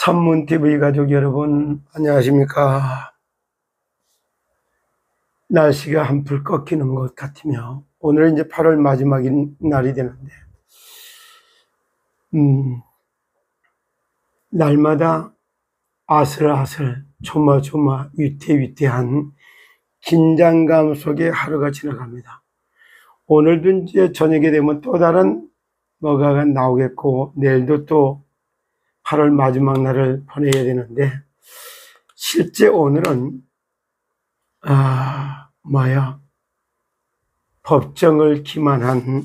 천문TV 가족 여러분, 안녕하십니까? 날씨가 한풀 꺾이는 것 같으며, 오늘은 이제 8월 마지막 날이 되는데, 날마다 아슬아슬, 조마조마, 위태위태한 긴장감 속에 하루가 지나갑니다. 오늘도 이제 저녁에 되면 또 다른 뭐가 나오겠고, 내일도 또 8월 마지막 날을 보내야 되는데, 실제 오늘은 법정을 기만한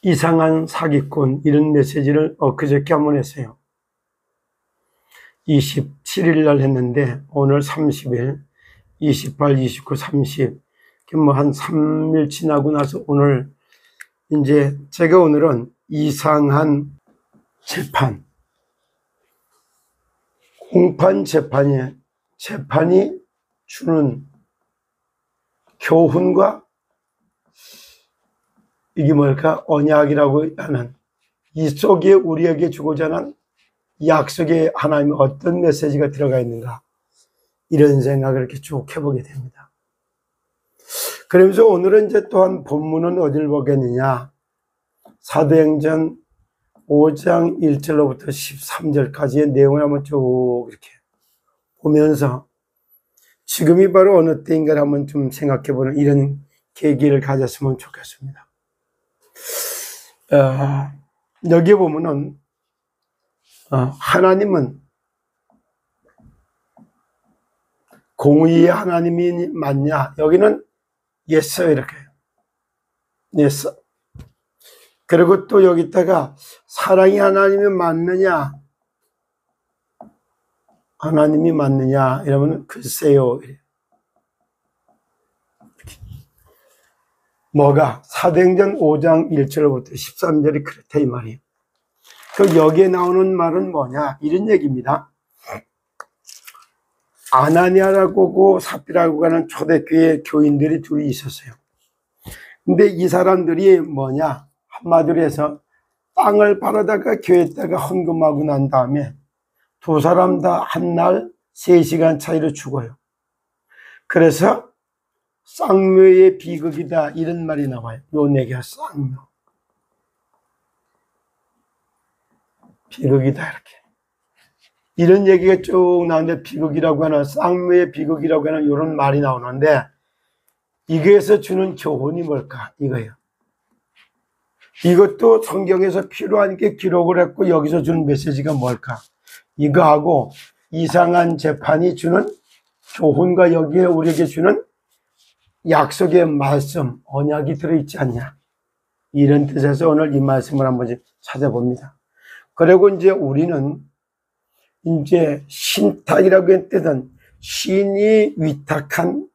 이상한 사기꾼, 이런 메시지를 엊그저께 한번 했어요. 27일 날 했는데 오늘 30일, 28, 29, 30, 뭐 한 3일 지나고 나서 오늘 이제 제가 오늘은 이상한 재판, 공판 재판이 주는 교훈과 이게 뭘까? 언약이라고 하는 이 속에 우리에게 주고자 하는 약속에 하나님의 어떤 메시지가 들어가 있는가, 이런 생각을 이렇게 쭉 해보게 됩니다. 그러면서 오늘은 이제 또한 본문은 어딜 보겠느냐, 사도행전 5장 1절로부터 13절까지의 내용을 한번 쭉 이렇게 보면서 지금이 바로 어느 때인가를 한번 좀 생각해보는 이런 계기를 가졌으면 좋겠습니다. 여기 보면은 하나님은 공의의 하나님이 맞냐? 여기는 yes 이렇게 yes. 그리고 또 여기다가 사랑이 하나님이 맞느냐? 하나님이 맞느냐? 이러면 글쎄요. 뭐가? 사도행전 5장 1절부터 13절이 그렇다 이 말이에요. 그 여기에 나오는 말은 뭐냐? 이런 얘기입니다. 아나니아라고 삽비라고 하는 초대교회 교인들이 둘이 있었어요. 근데 이 사람들이 뭐냐? 한마디로 해서 땅을 팔아다가 교회에다가 헌금하고 난 다음에 두 사람 다 한 날 3시간 차이로 죽어요. 그래서 쌍묘의 비극이다, 이런 말이 나와요. 요 얘기가 쌍묘. 비극이다, 이렇게. 이런 얘기가 쭉 나오는데, 비극이라고 하는, 쌍묘의 비극이라고 하는 이런 말이 나오는데, 이거에서 주는 교훈이 뭘까? 이거예요. 이것도 성경에서 필요한 게 기록을 했고, 여기서 주는 메시지가 뭘까? 이거하고 이상한 재판이 주는 교훈과 여기에 우리에게 주는 약속의 말씀, 언약이 들어있지 않냐, 이런 뜻에서 오늘 이 말씀을 한번 찾아봅니다. 그리고 이제 우리는 이제 신탁이라고 하는 뜻은 신이 위탁한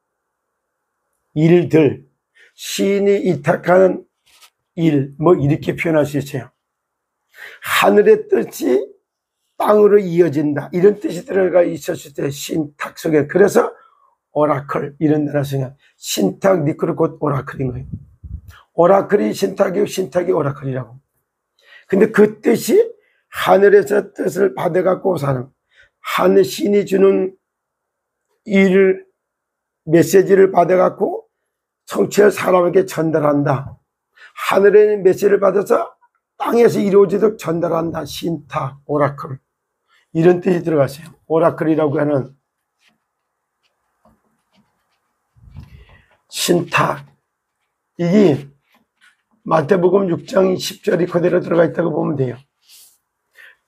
일들, 신이 위탁한 일, 뭐 이렇게 표현할 수 있어요. 하늘의 뜻이 땅으로 이어진다, 이런 뜻이 들어가 있었을 때 신탁 속에, 그래서 오라클, 이런 데라서 신탁, 니크로 곧 오라클인 거예요. 오라클이 신탁이고 신탁이 오라클이라고. 근데 그 뜻이 하늘에서 뜻을 받아갖고 사는, 하늘 신이 주는 일, 메시지를 받아갖고 성취할 사람에게 전달한다. 하늘의 메시지를 받아서 땅에서 이루어지도록 전달한다. 신탁, 오라클, 이런 뜻이 들어갔어요. 오라클이라고 하는 신탁, 이게 마태복음 6장 10절이 그대로 들어가 있다고 보면 돼요.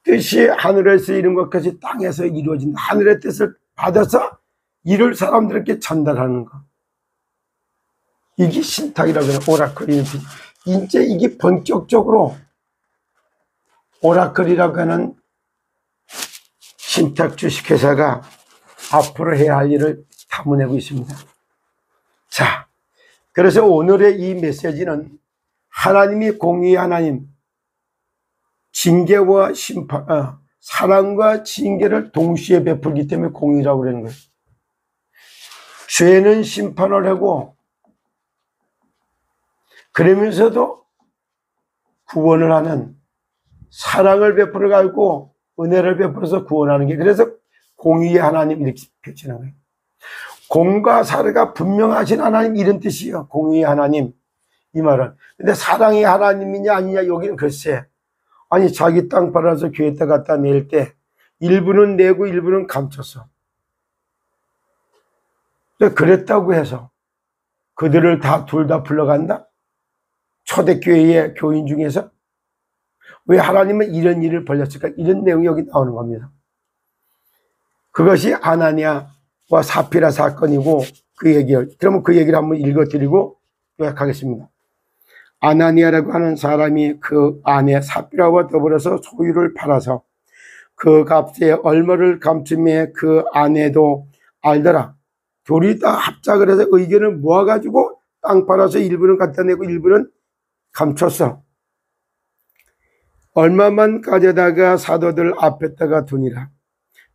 뜻이 하늘에서 이룬 것까지 땅에서 이루어진다. 하늘의 뜻을 받아서 이룰 사람들에게 전달하는 것, 이게 신탁이라고 하는 오라클이는, 이제 이게 본격적으로 오라클이라고 하는 신탁 주식회사가 앞으로 해야 할 일을 탐구내고 있습니다. 자, 그래서 오늘의 이 메시지는 하나님이 공의의 하나님, 징계와 심판, 사랑과 징계를 동시에 베풀기 때문에 공의라고 그러는 거예요. 죄는 심판을 하고 그러면서도 구원을 하는, 사랑을 베풀어 가지고 은혜를 베풀어서 구원하는 게, 그래서 공의의 하나님 이렇게 표현하는 거예요. 공과 사르가 분명하신 하나님 이런 뜻이에요. 공의의 하나님 이 말은. 근데 사랑의 하나님이냐 아니냐 여기는 글쎄. 아니 자기 땅 팔아서 교회에다 갖다 낼 때 일부는 내고 일부는 감췄어. 그랬다고 해서 그들을 둘 다 불러간다? 초대교회의 교인 중에서? 왜 하나님은 이런 일을 벌였을까? 이런 내용이 여기 나오는 겁니다. 그것이 아나니아와 사피라 사건이고 그러면 그 얘기를 한번 읽어드리고 요약하겠습니다. 아나니아라고 하는 사람이 그 아내 사피라와 더불어서 소유를 팔아서 그 값에 얼마를 감춤해 그 아내도 알더라. 둘이 다 합작을 해서 의견을 모아가지고 땅 팔아서 일부는 갖다 내고 일부는 감췄어. 얼마만 가져다가 사도들 앞에다가 두니라.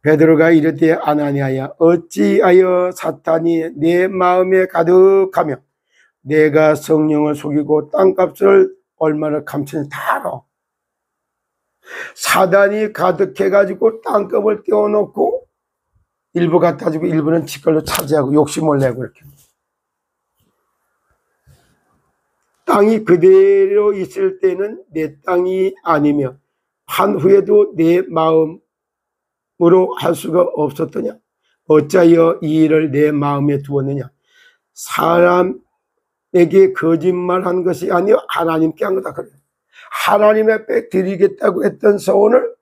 베드로가 이르되 아나니아야 어찌하여 사탄이 내 마음에 가득하며 내가 성령을 속이고 땅값을 얼마나 감추는지 다 알아. 사단이 가득해가지고 땅값을 떼어놓고 일부 갖다 주고 일부는 지 걸로 차지하고 욕심을 내고 이렇게. 땅이 그대로 있을 때는 내 땅이 아니며 판 후에도 내 마음으로 할 수가 없었더냐. 어찌하여 이 일을 내 마음에 두었느냐. 사람에게 거짓말한 것이 아니요 하나님께 한 거다. 그래. 하나님 앞에 드리겠다고 했던 소원을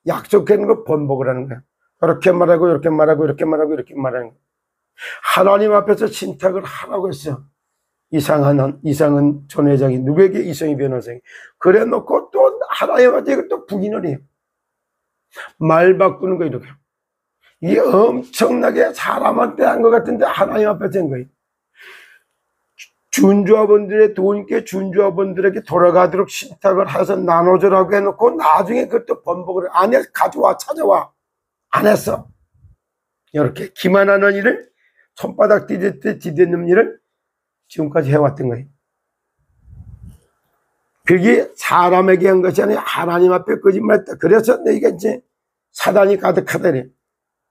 약속한 거 번복을 하는 거야. 이렇게 말하고 이렇게 말하고 이렇게 말하고 이렇게 말하는 거야. 하나님 앞에서 신탁을 하라고 했어. 이상은 전 회장이 누구에게 이성희 변호사에게 그래 놓고 또 하나님한테 또 부인을 해요. 말 바꾸는 거 이렇게. 이게 엄청나게 사람한테 한 것 같은데 하나님 앞에서 한 거예요. 준조합원들의 돈께 준조합원들에게 돌아가도록 신탁을 해서 나눠주라고 해놓고 나중에 그것도 번복을 안 해. 가져와 찾아와. 안 했어. 이렇게 기만하는 일을 손바닥 디딜 디디는 일을 지금까지 해왔던 거예요. 그게 사람에게 한 것이 아니라 하나님 앞에 거짓말했다. 그래서 내가 이제 사단이 가득하다.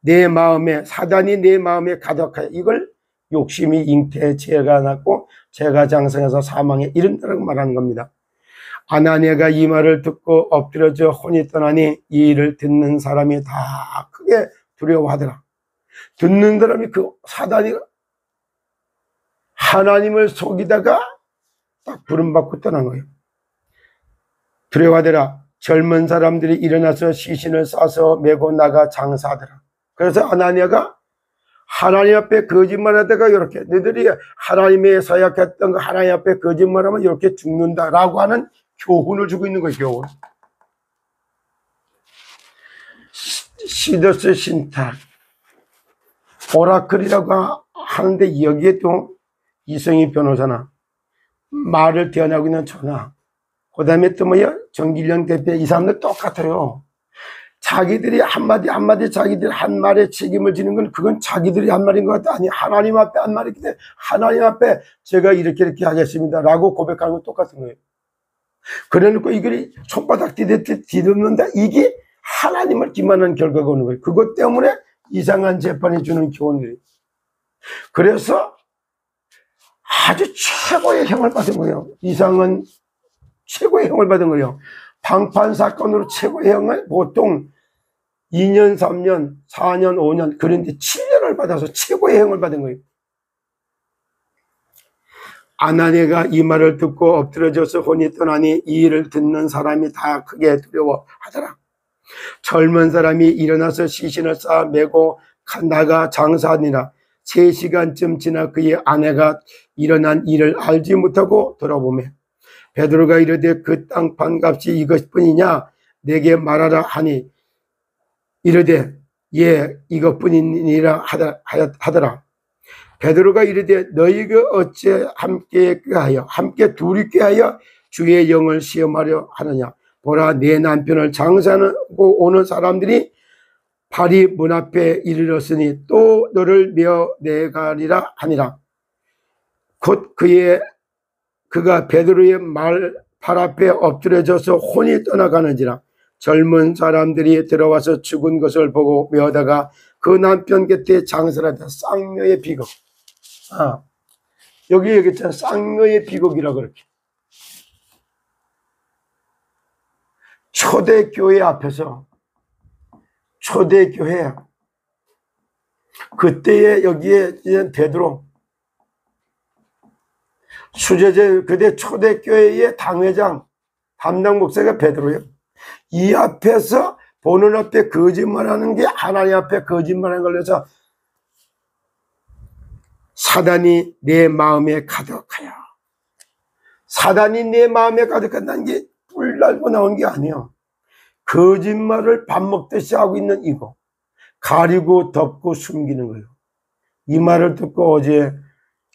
내 마음에 사단이 내 마음에 가득하여 이걸 욕심이 잉태해 죄가 났고 죄가 장성해서 사망에 이른다라고 말하는 겁니다. 아나니아가 이 말을 듣고 엎드려져 혼이 떠나니 이 일을 듣는 사람이 다 크게 두려워하더라. 듣는 사람이 그 사단이 하나님을 속이다가 딱 부름받고 떠난 거예요. 두려워하더라. 젊은 사람들이 일어나서 시신을 싸서 메고 나가 장사하더라. 그래서 아나니아가 하나님 앞에 거짓말하다가 이렇게 너희들이 하나님의 서약했던 거 하나님 앞에 거짓말하면 이렇게 죽는다라고 하는 교훈을 주고 있는 거예요. 교훈. 시더스 신탁 오라클이라고 하는데 여기에도 이성희 변호사나 말을 대언하고 있는 전화 그 다음에 또 뭐야 정길련 대표 이 사람들 똑같아요. 자기들이 한마디 자기들 한 말에 책임을 지는 건 그건 자기들이 한 말인 것 같아. 아니 하나님 앞에 한 말이기 때문에 하나님 앞에 제가 이렇게 하겠습니다 라고 고백하는 건 똑같은 거예요. 그래놓고 이걸 손바닥 뒤집는다. 이게 하나님을 기만한 결과가 오는 거예요. 그것 때문에 이상한 재판이 주는 교훈들이. 그래서 아주 최고의 형을 받은 거예요. 이상은 최고의 형을 받은 거예요. 방판 사건으로 최고의 형을 보통 2년, 3년, 4년, 5년 그런데 7년을 받아서 최고의 형을 받은 거예요. 아나니아가 이 말을 듣고 엎드려져서 혼이 떠나니 이 일을 듣는 사람이 다 크게 두려워하더라. 젊은 사람이 일어나서 시신을 쌓아 메고 나가 장사하니라. 3시간쯤 지나 그의 아내가 일어난 일을 알지 못하고 돌아보며 베드로가 이르되 그 땅 판값이 이것뿐이냐 내게 말하라 하니 이르되 예 이것뿐이니라 하더라. 베드로가 이르되 너희가 어찌 함께 둘이 꾀하여 주의 영을 시험하려 하느냐. 보라 내 남편을 장사하고 오는 사람들이 발이 문 앞에 이르렀으니 또 너를 메어 내가리라 하니라. 곧 그가 베드로의 발 앞에 엎드려져서 혼이 떠나가는지라. 젊은 사람들이 들어와서 죽은 것을 보고 메어다가 그 남편 곁에 장사를 하다. 쌍묘의 비극. 여기 얘기했잖아. 쌍묘의 비극이라고 그렇게. 초대교회 앞에서, 초대교회, 그때에 여기에 베드로, 수제제, 그때 초대교회의 당회장, 담당 목사가 베드로예요. 이 앞에서, 보는 앞에 거짓말하는 게 하나님 앞에 거짓말하는 걸로 해서 사단이 내 마음에 가득하여. 사단이 내 마음에 가득한다는 게 뿔 날고 나온 게 아니에요. 거짓말을 밥 먹듯이 하고 있는 이거. 가리고 덮고 숨기는 거예요. 이 말을 듣고 어제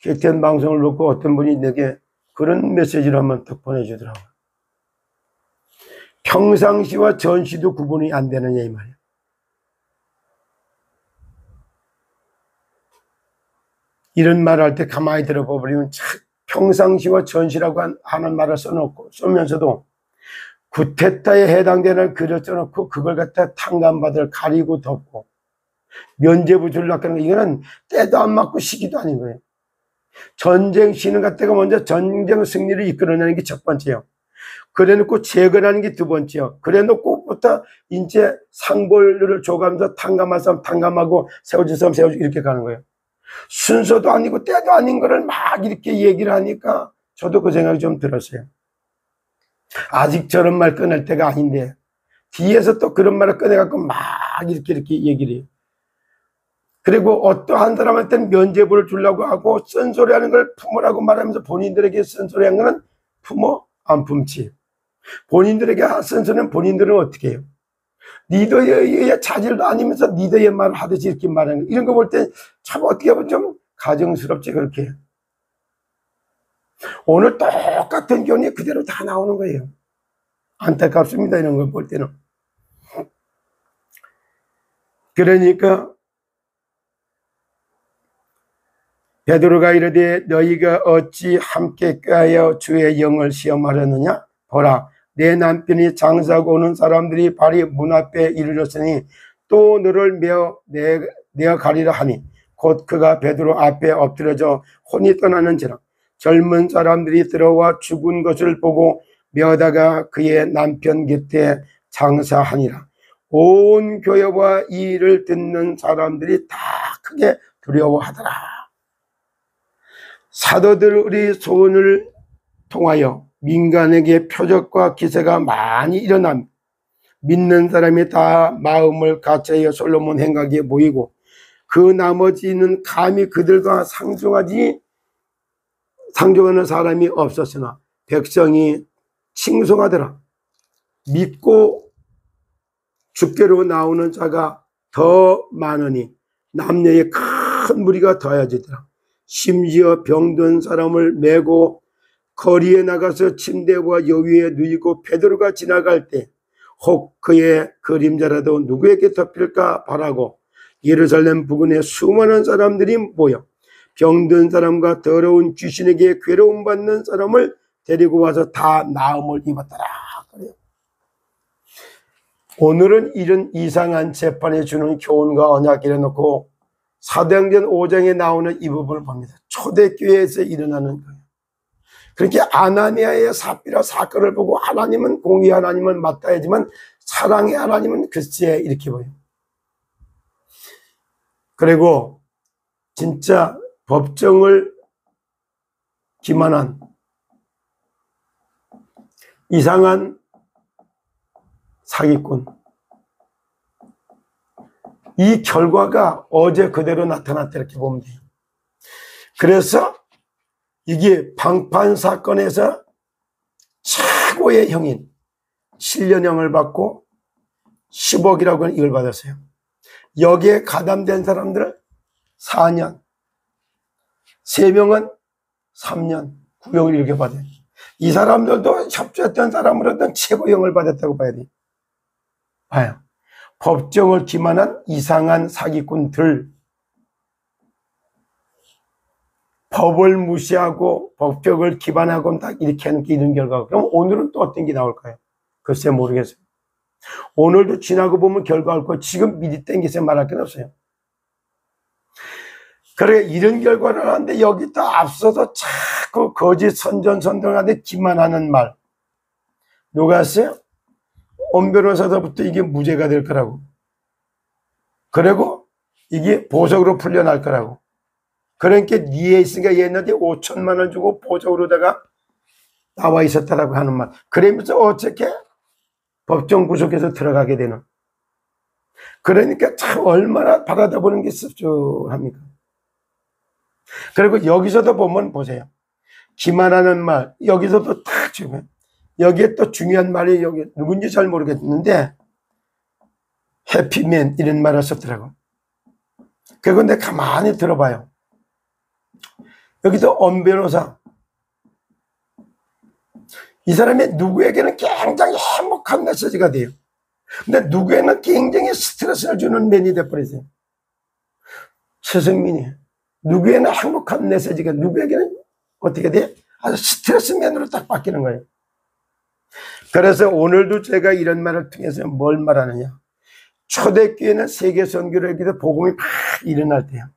KTN 방송을 듣고 어떤 분이 내게 그런 메시지를 한번 딱 보내주더라고요. 평상시와 전시도 구분이 안 되느냐 이 말이에요. 이런 말을 할 때 가만히 들어보면 평상시와 전시라고 하는 말을 써놓고 쓰면서도 구테타에 해당되는 글을 써놓고 그걸 갖다 탕감받을 가리고 덮고 면죄부 주려고 하는 거, 이거는 때도 안 맞고 시기도 아닌 거예요. 전쟁 시는 갖다가 먼저 전쟁 승리를 이끌어내는 게 첫 번째요. 그래 놓고 재건하는 게 두 번째요. 그래 놓고부터 이제 상벌을 줘가면서 탕감할 사람 탕감하고 세워줄 사람 세워주고 이렇게 가는 거예요. 순서도 아니고 때도 아닌 거를 막 이렇게 얘기를 하니까 저도 그 생각이 좀 들었어요. 아직 저런 말 꺼낼 때가 아닌데 뒤에서 또 그런 말을 꺼내갖고 막 이렇게 얘기를 해요. 그리고 어떠한 사람한테는 면죄부를 주려고 하고 쓴소리하는 걸 품으라고 말하면서 본인들에게 쓴소리한 거는 품어 안 품지. 본인들에게 쓴소리는 본인들은 어떻게 해요? 리더의 자질도 아니면서 리더의 말을 하듯이 이렇게 말하는 거. 이런 거 볼 때 참 어떻게 보면 좀 가정스럽지 그렇게. 오늘 똑같은 교훈이 그대로 다 나오는 거예요. 안타깝습니다. 이런 걸 볼 때는. 그러니까 베드로가 이르되 너희가 어찌 함께 꾀하여 주의 영을 시험하려느냐? 보라, 내 남편이 장사하고 오는 사람들이 발이 문 앞에 이르렀으니 또 너를 내어 가리라 하니 곧 그가 베드로 앞에 엎드려져 혼이 떠나는지라. 젊은 사람들이 들어와 죽은 것을 보고 메어다가 그의 남편 곁에 장사하니라. 온 교회와 이 일을 듣는 사람들이 다 크게 두려워하더라. 사도들의 소원을 통하여 민간에게 표적과 기세가 많이 일어남 믿는 사람이 다 마음을 같이하여 솔로몬 행각에 모이고 그 나머지는 감히 그들과 상종하는 사람이 없었으나 백성이 칭송하더라. 믿고 주께로 나오는 자가 더 많으니 남녀의 큰 무리가 더해지더라. 심지어 병든 사람을 메고 거리에 나가서 침대와 여위에 누이고 베드로가 지나갈 때 혹 그의 그림자라도 누구에게 덮일까 바라고 예루살렘 부근에 수많은 사람들이 모여 병든 사람과 더러운 귀신에게 괴로움 받는 사람을 데리고 와서 다 나음을 입었더라. 오늘은 이런 이상한 재판에 주는 교훈과 언약이라 놓고 사도행전 5장에 나오는 이 부분을 봅니다. 초대교회에서 일어나는 거예요. 그렇게 아나니아의 삽비라 사건을 보고 하나님은 공의 하나님은 맞다하지만 사랑의 하나님은 글쎄 이렇게 보여요. 그리고 진짜 법정을 기만한 이상한 사기꾼, 이 결과가 어제 그대로 나타났다 이렇게 보면 돼요. 그래서 이게 방판 사건에서 최고의 형인 실년형을 받고 10억이라고 하는 이걸 받았어요. 여기에 가담된 사람들은 4년, 3명은 3년, 구형을 이렇게 받아요. 이 사람들도 협조했던 사람으로는 최고형을 받았다고 봐야 돼요. 봐요. 법정을 기만한 이상한 사기꾼들, 법을 무시하고 법격을 기반하고 딱 이렇게 하는 게 이런 결과가. 그럼 오늘은 또 어떤 게 나올까요? 글쎄 모르겠어요. 오늘도 지나고 보면 결과 올 거예요. 지금 미리 땡겨서 말할 건 없어요. 그래, 이런 결과를 하는데 여기다 앞서서 자꾸 거짓 선전선동하는데 기만하는 말. 누가 했어요? 엄 변호사서부터 이게 무죄가 될 거라고. 그리고 이게 보석으로 풀려날 거라고. 그러니까 니에 있으니까 얘네들이 5천만 원 주고 보석으로다가 나와 있었다라고 하는 말. 그러면서 어떻게 법정 구속해서 들어가게 되는. 그러니까 참 얼마나 바라다 보는 게 씁쓸합니까? 그리고 여기서도 보면 보세요. 기만하는 말, 여기서도 딱 주면 여기에 또 중요한 말이 여기 누군지 잘 모르겠는데 해피맨 이런 말을 썼더라고. 그런데 가만히 들어봐요. 여기도 엄 변호사, 이 사람이 누구에게는 굉장히 행복한 메시지가 돼요. 근데 누구에게는 굉장히 스트레스를 주는 면이 돼버리세요. 최승민이 누구에게는 행복한 메시지가 누구에게는 어떻게 돼? 아주 스트레스 면으로 딱 바뀌는 거예요. 그래서 오늘도 제가 이런 말을 통해서 뭘 말하느냐. 초대교회는 세계 선교를 하기도 복음이 막 일어날 때야.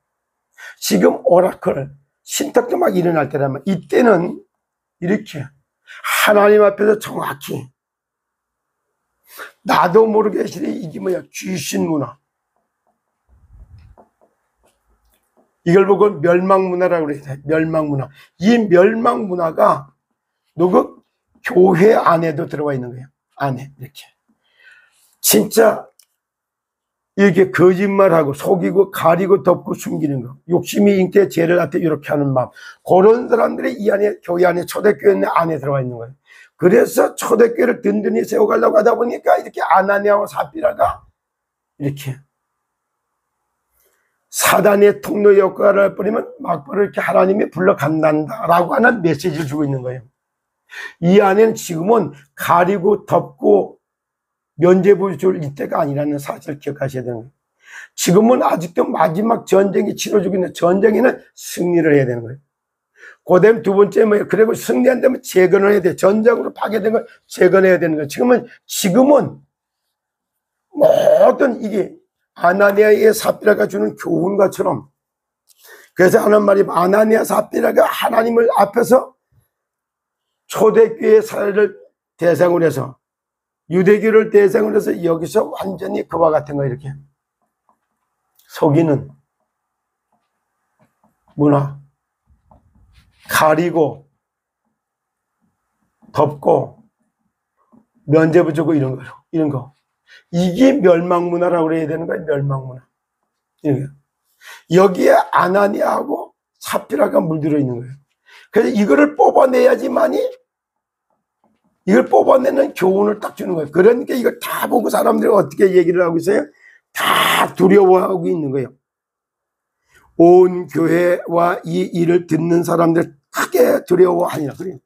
지금 오라클, 신탁도 막 일어날 때라면 이때는 이렇게 하나님 앞에서 정확히 나도 모르게 이게 뭐야, 귀신 문화. 이걸 보고 멸망문화라고 그래요. 멸망문화. 이 멸망문화가 누구? 교회 안에도 들어와 있는 거예요. 안에 이렇게. 진짜 이렇게 거짓말하고 속이고 가리고 덮고 숨기는 거. 욕심이 잉태 죄를 갖다 이렇게 하는 마음. 그런 사람들이 이 안에, 교회 안에, 초대교회 안에 들어와 있는 거예요. 그래서 초대교회를 든든히 세워가려고 하다 보니까 이렇게 아나니아와 삽비라가 이렇게 사단의 통로 역할을 해버리면 막바로 이렇게 하나님이 불러 간단다라고 하는 메시지를 주고 있는 거예요. 이 안에는 지금은 가리고 덮고 면죄부 줄 이때가 아니라는 사실을 기억하셔야 되는 거예요. 지금은 아직도 마지막 전쟁이 치러지고 있는 전쟁에는 승리를 해야 되는 거예요. 그다음 두 번째 뭐예요? 그리고 승리 안 되면 재건을 해야 돼. 전장으로 파괴된 걸 재건해야 되는 거예요. 지금은 모든 이게 아나니아의 삽비라가 주는 교훈과처럼, 그래서 하는 말이 아나니아 삽비라가 하나님을 앞에서 초대교회 사회를 대상으로 해서 유대교를 대상으로 해서 여기서 완전히 그와 같은 거 이렇게 속이는 문화, 가리고 덮고 면죄부 주고 이런 거. 이게 멸망문화라고 그래야 되는 거예요. 멸망문화. 여기에 아나니아하고 삽비라가 물들어 있는 거예요. 그래서 이거를 뽑아내야지만이, 이걸 뽑아내는 교훈을 딱 주는 거예요. 그러니까 이걸 다 보고 사람들이 어떻게 얘기를 하고 있어요? 다 두려워하고 있는 거예요. 온 교회와 이 일을 듣는 사람들 크게 두려워하니라 그래요.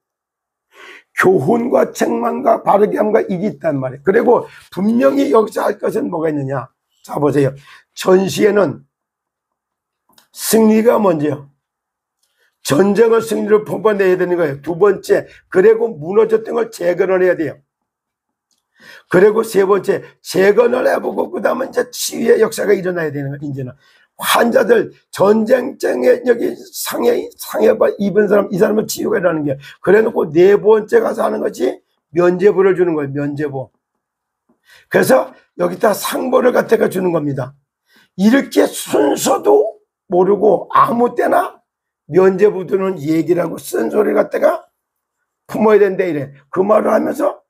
교훈과 책망과 바르게 함과 이게 있단 말이에요. 그리고 분명히 여기서 할 것은 뭐가 있느냐. 자 보세요. 전시에는 승리가 먼저요. 전쟁을 승리로 뽑아내야 되는 거예요. 두 번째, 그리고 무너졌던 걸 재건을 해야 돼요. 그리고 세 번째, 재건을 해보고 그 다음에 이제 치유의 역사가 일어나야 되는 거예요. 이제는 환자들, 전쟁증에 여기 상해 입은 사람, 이 사람은 치유가 일어나는 게, 그래 놓고 네 번째 가서 하는 것이 면죄부를 주는 거예요. 면죄부. 그래서 여기다 상보를 갖다가 주는 겁니다. 이렇게 순서도 모르고 아무 때나 면죄부 주는 얘기라고 쓴소리를 갖다가 품어야 된다 이래. 그 말을 하면서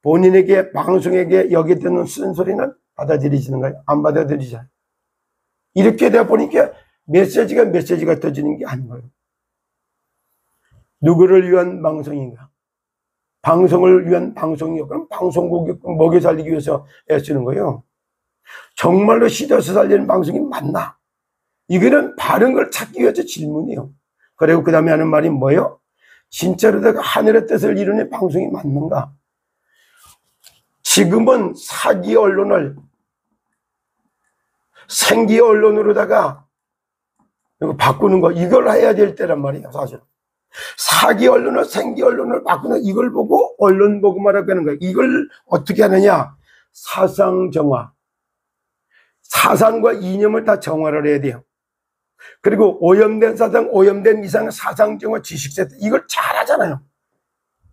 본인에게, 방송에게 여기 듣는 쓴소리는 받아들이시는 거예요? 안 받아들이잖아요. 이렇게 되다 보니까 메시지가 터지는 게 아닌 거예요. 누구를 위한 방송인가? 방송을 위한 방송이요. 그럼 방송국이 먹여 살리기 위해서 애쓰는 거예요. 정말로 시대에서 살리는 방송이 맞나? 이거는 바른 걸 찾기 위해서 질문이에요. 그리고 그 다음에 하는 말이 뭐예요? 진짜로 내가 하늘의 뜻을 이루는 방송이 맞는가? 지금은 사기 언론을 생기 언론으로다가 이거 바꾸는 거, 이걸 해야 될 때란 말이에요. 사실 사기 언론을 생기 언론을 바꾸는, 이걸 보고 언론 보고말하고 하는 거예요. 이걸 어떻게 하느냐? 사상 정화. 사상과 이념을 다 정화를 해야 돼요. 그리고 오염된 사상, 오염된 이상, 사상 정화, 지식 세트, 이걸 잘하잖아요.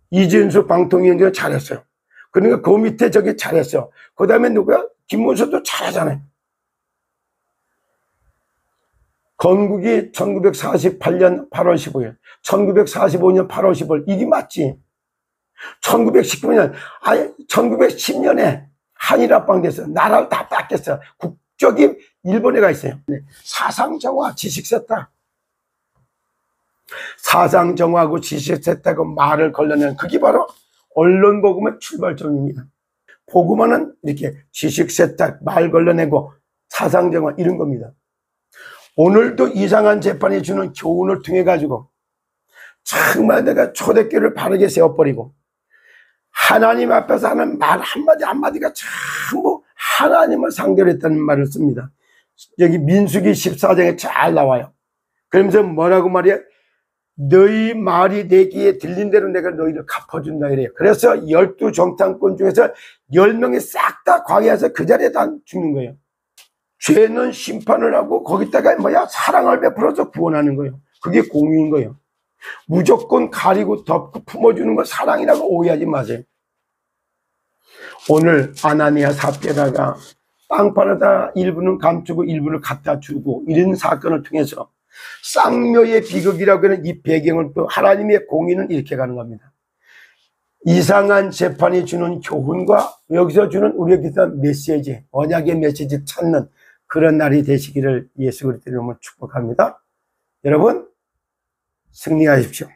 이진수 방통위원장이 잘했어요. 그러니까 그 밑에 저기 잘했어요. 그 다음에 누구야? 김문수도 잘하잖아요. 건국이 1948년 8월 15일, 1945년 8월 15일, 이게 맞지? 1919년, 아니, 1910년에 한일합방 됐어. 나라를 다 뺏겼어. 국적이 일본에 가 있어요. 사상정화, 지식세탁. 사상정화하고 지식세탁하고 말을 걸러내는 그게 바로 언론복음의 출발점입니다. 복음화는 이렇게 지식세탁, 말 걸러내고 사상정화 이런 겁니다. 오늘도 이상한 재판이 주는 교훈을 통해 가지고 정말 내가 초대교회를 바르게 세워버리고 하나님 앞에서 하는 말 한마디 한마디가 전부 하나님을 상대로 했다는 말을 씁니다. 여기 민수기 14장에 잘 나와요. 그러면서 뭐라고 말이야? 너희 말이 내 귀에 들린 대로 내가 너희를 갚아준다 이래요. 그래서 12정탐꾼 중에서 10명이 싹 다 광야에서 그 자리에 다 죽는 거예요. 죄는 심판을 하고 거기다가 뭐야? 사랑을 베풀어서 구원하는 거예요. 그게 공의인 거예요. 무조건 가리고 덮고 품어주는 거 사랑이라고 오해하지 마세요. 오늘 아나니아 삽비라가 땅 팔아다 일부는 감추고 일부를 갖다 주고 이런 사건을 통해서 쌍묘의 비극이라고 하는 이 배경을 또 하나님의 공의는 이렇게 가는 겁니다. 이상한 재판이 주는 교훈과 여기서 주는 우리에게 메시지, 언약의 메시지 찾는 그런 날이 되시기를 예수 그리스도의 이름으로 축복합니다. 여러분 승리하십시오.